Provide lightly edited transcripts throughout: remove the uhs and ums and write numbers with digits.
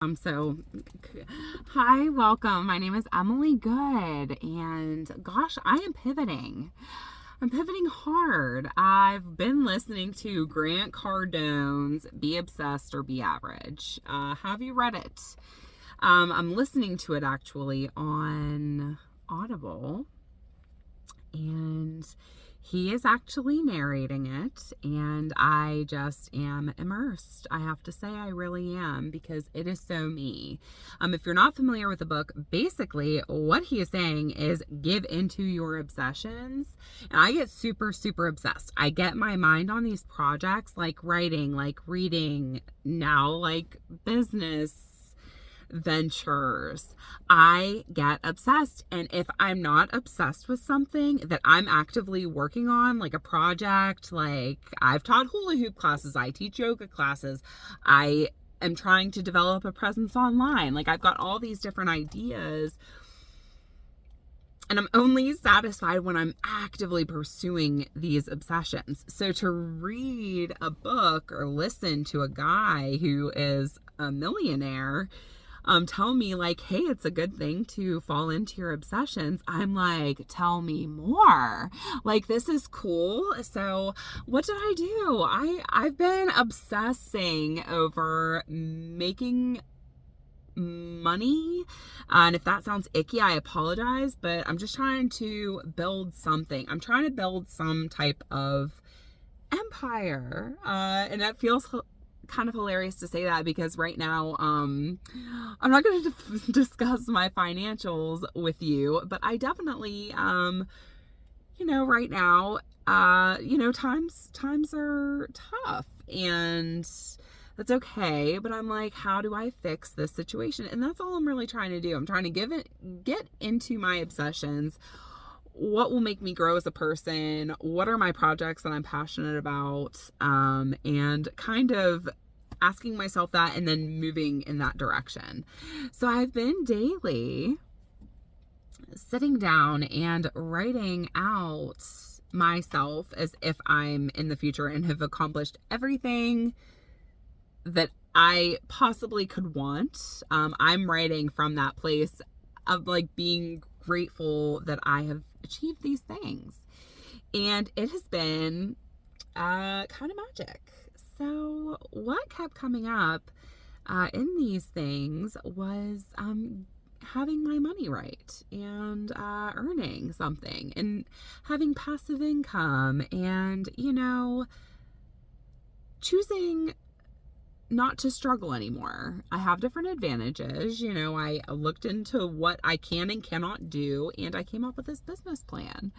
Hi, welcome. My name is Emily Good, and gosh, I am pivoting. I'm pivoting hard. I've been listening to Grant Cardone's Be Obsessed or Be Average. Have you read it? I'm listening to it actually on Audible, and he is actually narrating it, and I just am immersed. I have to say, I really am, because it is so me. If you're not familiar with the book, basically what he is saying is give into your obsessions. And I get super, super obsessed. I get my mind on these projects like writing, like reading, now like business ventures. I get obsessed, and if I'm not obsessed with something that I'm actively working on, like a project, like I've taught hula hoop classes, I teach yoga classes, I am trying to develop a presence online, like I've got all these different ideas, and I'm only satisfied when I'm actively pursuing these obsessions. So to read a book or listen to a guy who is a millionaire tell me like, hey, it's a good thing to fall into your obsessions, I'm like, tell me more. Like, this is cool. So what did I do? I've been obsessing over making money, and if that sounds icky, I apologize, but I'm just trying to build something. I'm trying to build some type of empire, and that feels kind of hilarious to say that, because right now I'm not going to discuss my financials with you, but I definitely right now times are tough, and that's okay, but I'm like, how do I fix this situation? And that's all I'm really trying to do. I'm trying to get into my obsessions. What will make me grow as a person? What are my projects that I'm passionate about? And kind of asking myself that and then moving in that direction. So I've been daily sitting down and writing out myself as if I'm in the future and have accomplished everything that I possibly could want. I'm writing from that place of like being grateful that I have achieved these things, and it has been kind of magic. So what kept coming up in these things was having my money right, and earning something, and having passive income, and choosing not to struggle anymore. I have different advantages. I looked into what I can and cannot do, and I came up with this business plan.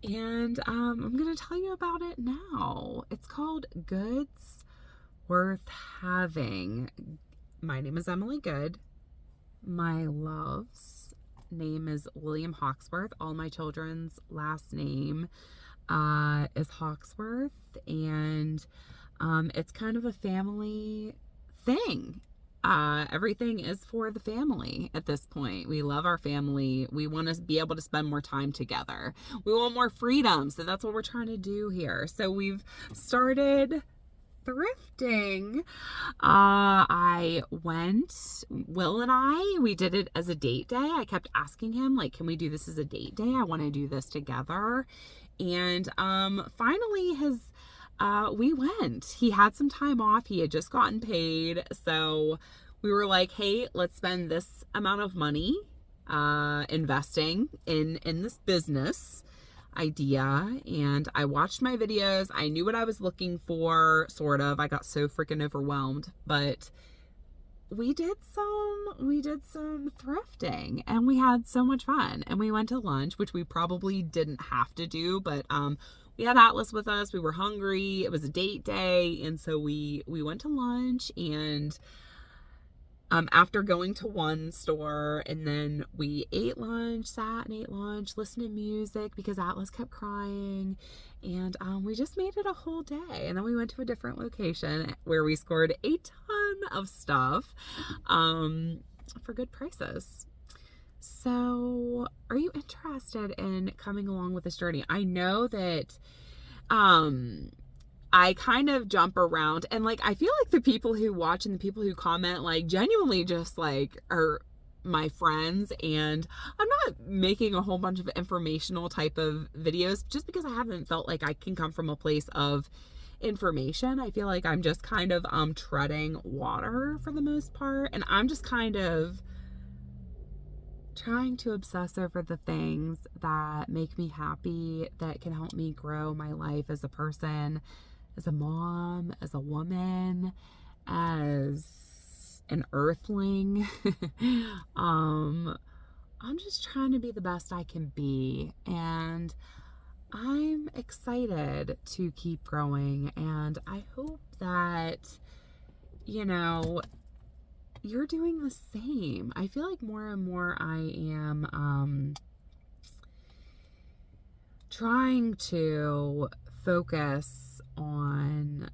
And I'm going to tell you about it now. It's called Goods Worth Having. My name is Emily Good. My love's name is William Hawksworth. All my children's last name is Hawksworth, and it's kind of a family thing. Everything is for the family at this point. We love our family. We want to be able to spend more time together. We want more freedom. So that's what we're trying to do here. So we've started thrifting. Will and we did it as a date day. I kept asking him, like, can we do this as a date day? I want to do this together. And finally we went. He had some time off. He had just gotten paid. So we were like, hey, let's spend this amount of money investing in this business idea. And I watched my videos. I knew what I was looking for, sort of. I got so freaking overwhelmed. But we did some thrifting, and we had so much fun. And we went to lunch, which we probably didn't have to do, but we had Atlas with us. We were hungry. It was a date day, and so we went to lunch. And after going to one store, and then we sat and ate lunch, listened to music because Atlas kept crying, and we just made it a whole day. And then we went to a different location where we scored a ton of stuff for good prices. So are you interested in coming along with this journey? I know that I kind of jump around, and like I feel like the people who watch and the people who comment like genuinely just like are my friends, and I'm not making a whole bunch of informational type of videos just because I haven't felt like I can come from a place of information. I feel like I'm just kind of treading water for the most part, and I'm just kind of trying to obsess over the things that make me happy, that can help me grow my life as a person, as a mom, as a woman, as an earthling. I'm just trying to be the best I can be, and I'm excited to keep growing, and I hope that, you know, you're doing the same. I feel like more and more I am trying to focus on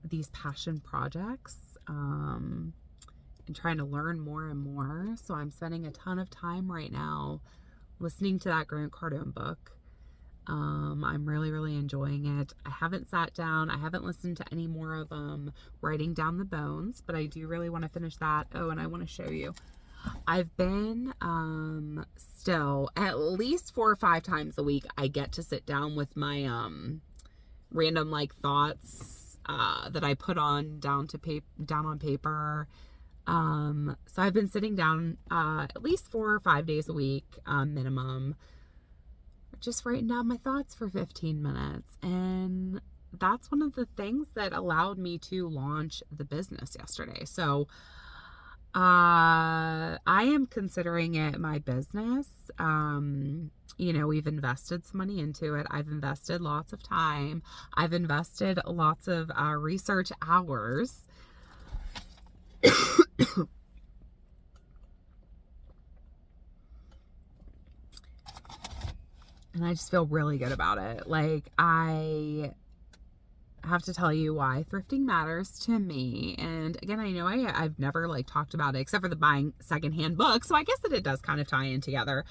these passion projects, and trying to learn more and more. So I'm spending a ton of time right now listening to that Grant Cardone book. I'm really, really enjoying it. I haven't sat down. I haven't listened to any more of Writing Down the Bones, but I do really want to finish that. Oh, and I want to show you. I've been still at least 4 or 5 times a week. I get to sit down with my random like thoughts that I put on down on paper. So I've been sitting down at least 4 or 5 days a week minimum, just writing down my thoughts for 15 minutes. And that's one of the things that allowed me to launch the business yesterday. So I am considering it my business. We've invested some money into it. I've invested lots of time. I've invested lots of research hours. And I just feel really good about it. Like, I have to tell you why thrifting matters to me. And again, I know I've never like talked about it except for the buying secondhand books. So I guess that it does kind of tie in together.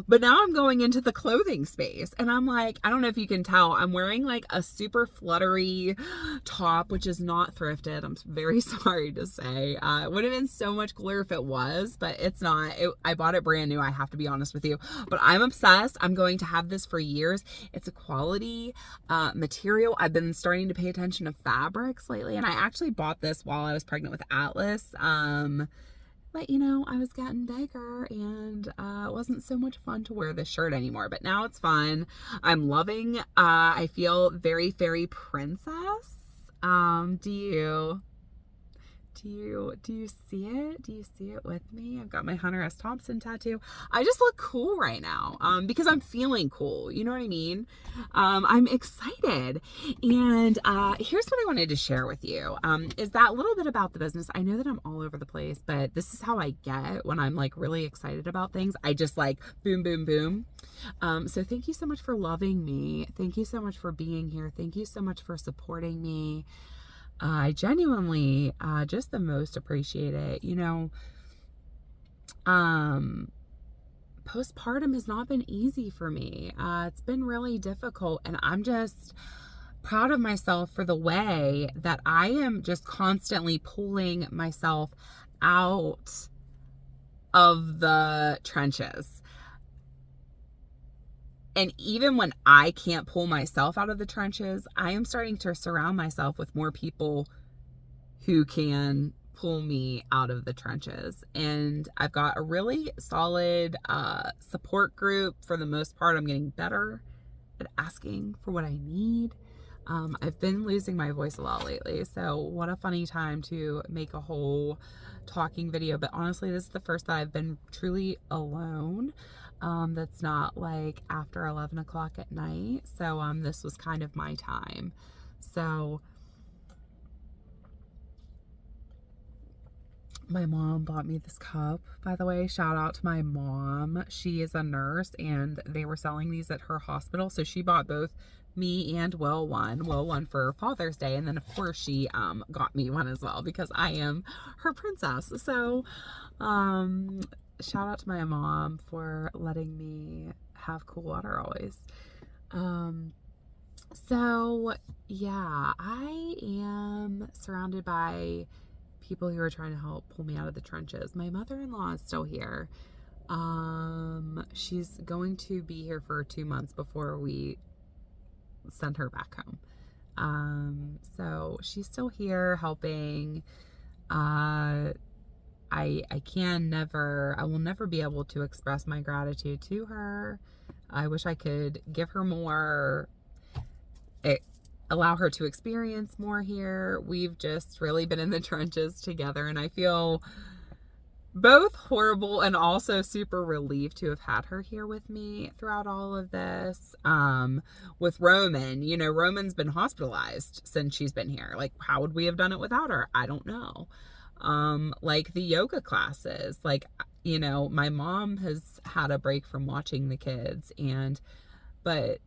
But now I'm going into the clothing space, and I'm like, I don't know if you can tell, I'm wearing like a super fluttery top, which is not thrifted. I'm very sorry to say. It would have been so much cooler if it was, but it's not. I bought it brand new. I have to be honest with you, but I'm obsessed. I'm going to have this for years. It's a quality material. I've been starting to pay attention to fabrics lately, and I actually bought this while I was pregnant with Atlas. But I was getting bigger, and it wasn't so much fun to wear this shirt anymore, but now it's fun. I'm loving, I feel very fairy princess. Do you see it? Do you see it with me? I've got my Hunter S. Thompson tattoo. I just look cool right now, because I'm feeling cool. You know what I mean? I'm excited. And here's what I wanted to share with you, is that little bit about the business. I know that I'm all over the place, but this is how I get when I'm like really excited about things. I just like boom, boom, boom. So thank you so much for loving me. Thank you so much for being here. Thank you so much for supporting me. I genuinely just the most appreciate it. Postpartum has not been easy for me. It's been really difficult, and I'm just proud of myself for the way that I am just constantly pulling myself out of the trenches. And even when I can't pull myself out of the trenches, I am starting to surround myself with more people who can pull me out of the trenches. And I've got a really solid support group. For the most part, I'm getting better at asking for what I need. I've been losing my voice a lot lately, so what a funny time to make a whole talking video. But honestly, this is the first that I've been truly alone. That's not like after 11 o'clock at night. So this was kind of my time. So my mom bought me this cup, by the way. Shout out to my mom. She is a nurse, and they were selling these at her hospital. So she bought both me and Will one for Father's Day. And then of course she got me one as well, because I am her princess. So shout out to my mom for letting me have cool water always. So, yeah, I am surrounded by people who are trying to help pull me out of the trenches. My mother-in-law is still here. She's going to be here for 2 months before we send her back home. So she's still here helping. I will never be able to express my gratitude to her. I wish I could give her more, allow her to experience more here. We've just really been in the trenches together, and I feel both horrible and also super relieved to have had her here with me throughout all of this. With Roman, Roman's been hospitalized since she's been here. Like, how would we have done it without her? I don't know. Like the yoga classes, my mom has had a break from watching the kids, but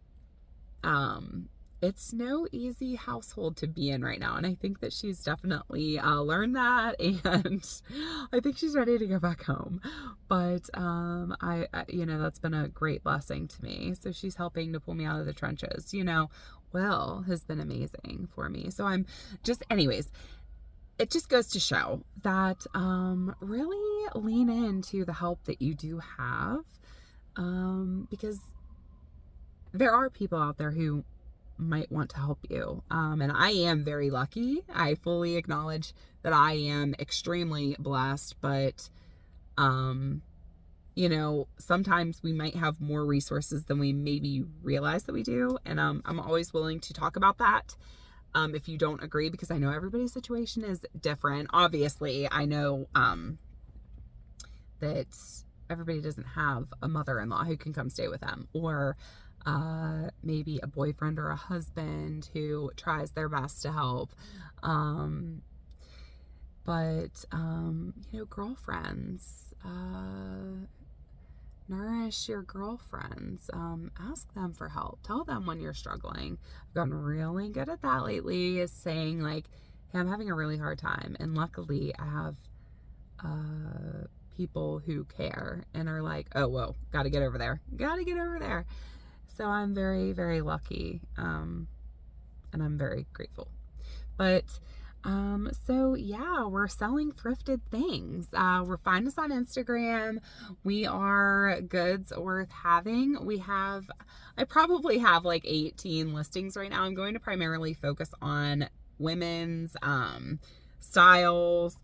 it's no easy household to be in right now. And I think that she's definitely learned that. And I think she's ready to go back home. But that's been a great blessing to me. So she's helping to pull me out of the trenches. Will has been amazing for me. So anyways, it just goes to show that really lean into the help that you do have. Because there are people out there who might want to help you. And I am very lucky. I fully acknowledge that I am extremely blessed, but, sometimes we might have more resources than we maybe realize that we do. And I'm always willing to talk about that. If you don't agree, because I know everybody's situation is different. Obviously, I know that everybody doesn't have a mother-in-law who can come stay with them, or maybe a boyfriend or a husband who tries their best to help. But girlfriends, nourish your girlfriends. Ask them for help. Tell them when you're struggling. I've gotten really good at that lately, is saying like, hey, I'm having a really hard time. And luckily I have people who care and are like, oh, whoa, gotta get over there. So I'm very, very lucky, and I'm very grateful. But so yeah, we're selling thrifted things. Find us on Instagram. We are goods worth having. I probably have like 18 listings right now. I'm going to primarily focus on women's styles.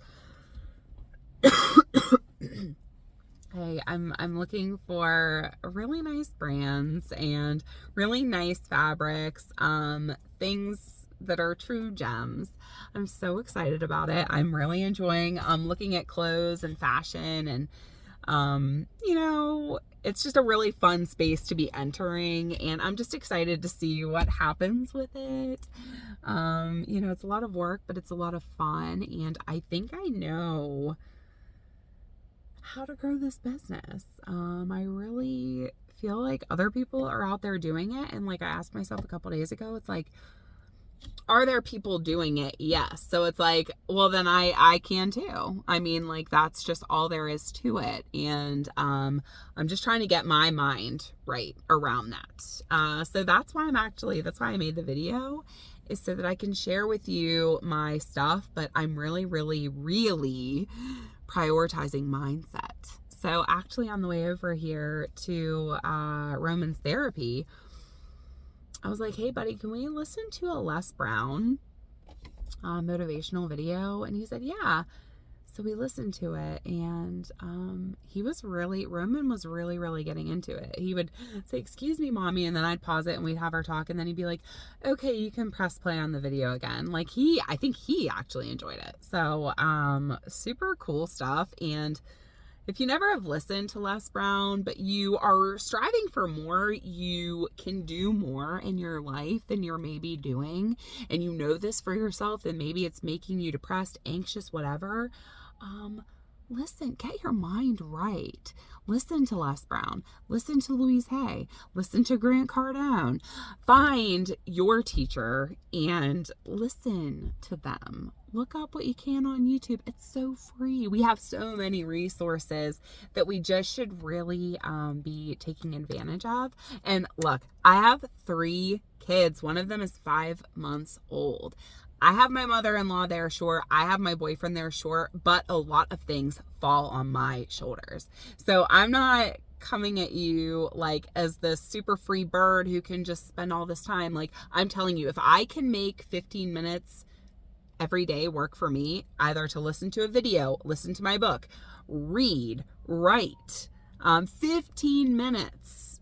Hey, I'm looking for really nice brands and really nice fabrics, things that are true gems. I'm so excited about it. I'm really enjoying looking at clothes and fashion, and it's just a really fun space to be entering, and I'm just excited to see what happens with it. It's a lot of work, but it's a lot of fun, and I think I know how to grow this business. I really feel like other people are out there doing it, and like I asked myself a couple days ago, it's like, are there people doing it? Yes. So it's like, well, then I can too. I mean, like, that's just all there is to it. And I'm just trying to get my mind right around that. So that's why I made the video, is so that I can share with you my stuff, but I'm really, really, really prioritizing mindset. So actually on the way over here to Roman's therapy, I was like, hey buddy, can we listen to a Les Brown motivational video? And he said, yeah. So we listened to it, and Roman was really, really getting into it. He would say, excuse me, mommy, and then I'd pause it and we'd have our talk, and then he'd be like, okay, you can press play on the video again. Like I think he actually enjoyed it. So super cool stuff. And if you never have listened to Les Brown, but you are striving for more, you can do more in your life than you're maybe doing, and you know this for yourself, and maybe it's making you depressed, anxious, whatever. Listen, get your mind right. Listen to Les Brown. Listen to Louise Hay. Listen to Grant Cardone. Find your teacher and listen to them. Look up what you can on YouTube. It's so free. We have so many resources that we just should really be taking advantage of. And look, I have 3 kids. One of them is 5 months old. I have my mother-in-law there, sure. I have my boyfriend there, sure. But a lot of things fall on my shoulders. So I'm not coming at you like as the super free bird who can just spend all this time. Like, I'm telling you, if I can make 15 minutes every day work for me, either to listen to a video, listen to my book, read, write, 15 minutes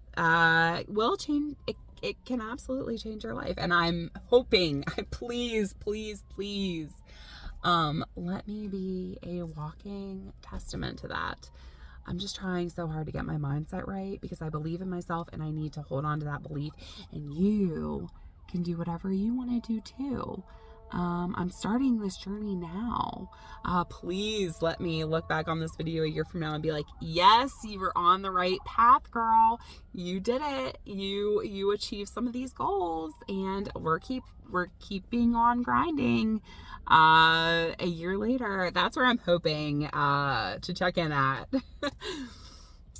will change. It can absolutely change your life. And I'm hoping, please, let me be a walking testament to that. I'm just trying so hard to get my mindset right because I believe in myself and I need to hold on to that belief. And you can do whatever you want to do too. I'm starting this journey now. Please let me look back on this video a year from now and be like, yes, you were on the right path, girl. You did it. You achieved some of these goals, and we're keeping on grinding. A year later, that's where I'm hoping to check in at.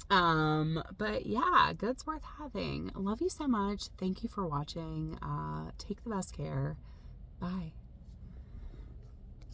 But yeah, good's worth having. Love you so much. Thank you for watching. Take the best care. Bye.